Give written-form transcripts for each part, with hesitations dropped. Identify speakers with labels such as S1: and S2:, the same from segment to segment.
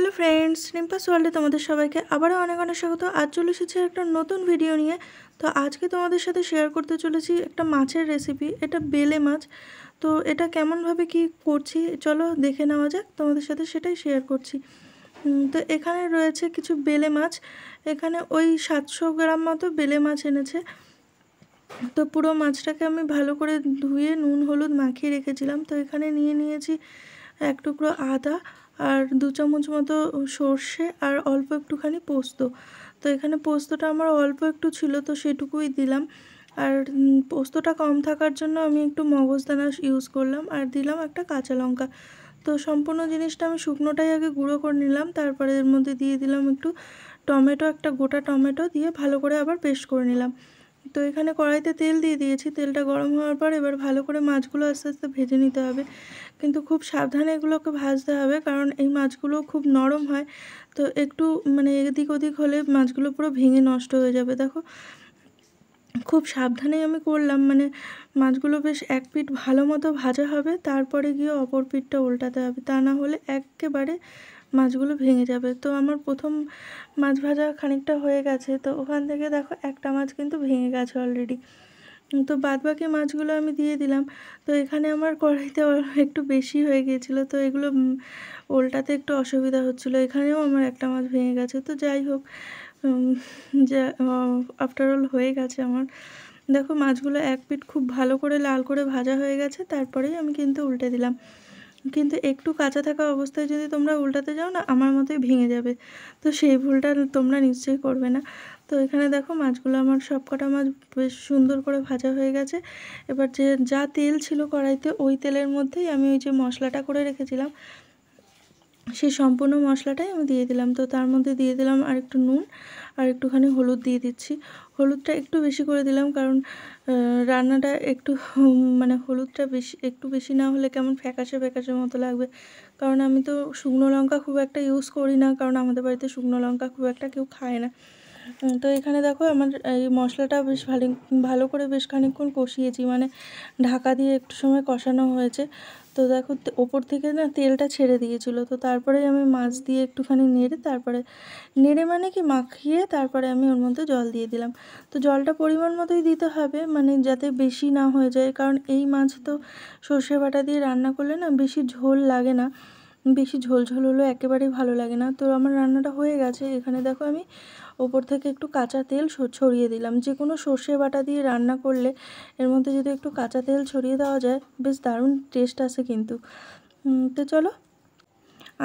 S1: Hello friends, রিম্পাস ওয়ার্ল্ডে তোমাদের সবাইকে আবারও অনেক অনেক স্বাগত। আজ চলে এসেছি একটা নতুন ভিডিও নিয়ে। তো আজকে তোমাদের সাথে শেয়ার করতে চলেছি একটা মাছের রেসিপি। এটা বেলে মাছ। তো এটা কেমনভাবে কি করছি চলো দেখে নেওয়া যাক, তোমাদের সাথে সেটাই শেয়ার করছি। তো এখানে রয়েছে কিছু বেলে মাছ। এখানে ওই 700 গ্রাম মতো বেলে মাছ এনেছে। তো পুরো মাছটাকে আমি ভালো করে ধুয়ে নুন হলুদ মাখিয়ে রেখেছিলাম। তো এখানে নিয়েছি এক টুকরো আদা আর 2 চামচ মতো সর্ষে আর অল্প একটুখানি পোস্ত। তো এখানে পোস্তটা আমার অল্প একটু ছিল, তো সেটুকুই দিলাম। আর পোস্তটা কম থাকার জন্য আমি একটু মগজদানা ইউজ করলাম আর দিলাম একটা কাঁচা লঙ্কা। তো সম্পূর্ণ জিনিসটা আমি শুকনোটাই আগে গুঁড়ো করে নিলাম, তারপরে এর মধ্যে দিয়ে দিলাম একটু টমেটো, একটা গোটা টমেটো দিয়ে ভালো করে আবার পেস্ট করে নিলাম। তো এখানে কড়াইতে তেল দিয়ে দিয়েছি। তেলটা গরম হওয়ার পর এবার ভালো করে মাছগুলো আস্তে আস্তে ভেজে নিতে হবে, কিন্তু খুব সাবধানে এগুলোকে ভাজতে হবে, কারণ এই মাছগুলো খুব নরম হয়। তো একটু মানে এদিক ওদিক হলে মাছগুলো পুরো ভেঙে নষ্ট হয়ে যাবে। দেখো খুব সাবধানেই আমি করলাম, মানে মাছগুলো বেশ এক পিঠ ভালো মতো ভাজা হবে, তারপরে গিয়ে অপর পিঠটা উল্টাতে হবে, তা না হলে একেবারে মাছগুলো ভেঙে যাবে। তো আমার প্রথম মাছ ভাজা খানিকটা হয়ে গেছে, তো ওখান থেকে দেখো একটা মাছ কিন্তু ভেঙে গেছে অলরেডি। তো বাদবাকি মাছগুলো আমি দিয়ে দিলাম। তো এখানে আমার কড়াইতে একটু বেশি হয়ে গিয়েছিলো, তো এগুলো উল্টাতে একটু অসুবিধা হচ্ছিলো। এখানেও আমার একটা মাছ ভেঙে গেছে। তো যাই হোক, যা আফটার অল হয়ে গেছে আমার। দেখো মাছগুলো এক পিঠ খুব ভালো করে লাল করে ভাজা হয়ে গেছে, তারপরেই আমি কিন্তু উল্টে দিলাম। কিন্তু একটু কাঁচা থাকা অবস্থায় যদি তোমরা উল্টাতে যাও না, আমার মতোই ভেঙে যাবে। তো সেই ভুলটা তোমরা নিশ্চয়ই করবে না। তো এখানে দেখো মাছগুলো আমার সব কটা মাছ বেশ সুন্দর করে ভাজা হয়ে গেছে। এবার যা তেল ছিল কড়াইতে, ওই তেলের মধ্যেই আমি ওই যে মশলাটা করে রেখেছিলাম, সেই সম্পূর্ণ মশলাটাই আমি দিয়ে দিলাম। তো তার মধ্যে দিয়ে দিলাম আর একটু নুন আর একটুখানি হলুদ দিয়ে দিচ্ছি। হলুদটা একটু বেশি করে দিলাম, কারণ রান্নাটা একটু মানে হলুদটা একটু বেশি না হলে কেমন ফ্যাকাশে ফ্যাকাশে মতো লাগবে। কারণ আমি তো শুকনো লঙ্কা খুব একটা ইউজ করি না, কারণ আমাদের বাড়িতে শুকনো লঙ্কা খুব একটা কেউ খায় না। তো এখানে দেখো আমার এই মশলাটা বেশ ভালো করে বেশ খানিকক্ষণ কষিয়েছি, মানে ঢাকা দিয়ে একটু সময় কষানো হয়েছে। তো দেখো ওপর থেকে না তেলটা ছেড়ে দিয়েছিলো। তো তারপরে আমি মাছ দিয়ে একটুখানি নেড়ে মানে কি মাখিয়ে তারপরে আমি ওর মধ্যে জল দিয়ে দিলাম। তো জলটা পরিমাণ মতোই দিতে হবে, মানে যাতে বেশি না হয়ে যায়, কারণ এই মাছ তো সর্ষে বাটা দিয়ে রান্না করলে না বেশি ঝোল লাগে না, বেশি ঝোল হলেও একেবারেই ভালো লাগে না। তো আমার রান্নাটা হয়ে গেছে। এখানে দেখো আমি ওপর থেকে একটু কাঁচা তেল ছড়িয়ে দিলাম। যে কোনো সর্ষে বাটা দিয়ে রান্না করলে এর মধ্যে যদি একটু কাঁচা তেল ছড়িয়ে দেওয়া যায়, বেশ দারুণ টেস্ট আসে কিন্তু। তো চলো,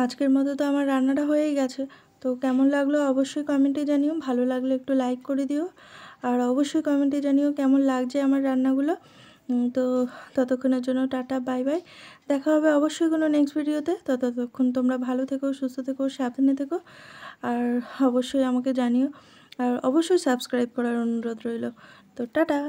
S1: আজকের মতো তো আমার রান্নাটা হয়েই গেছে। তো কেমন লাগলো অবশ্যই কমেন্টে জানিও, ভালো লাগলে একটু লাইক করে দিও, আর অবশ্যই কমেন্টে জানিও কেমন লাগছে আমার রান্নাগুলো। তো ততক্ষণের জন্য টাটা, বাই বাই। দেখা হবে অবশ্যই কোনো নেক্সট ভিডিওতে। ততক্ষণ তোমরা ভালো থেকো, সুস্থ থেকো, সাবধানে থেকো, আর অবশ্যই আমাকে জানিও, আর অবশ্যই সাবস্ক্রাইব করার অনুরোধ রইল। তো টাটা।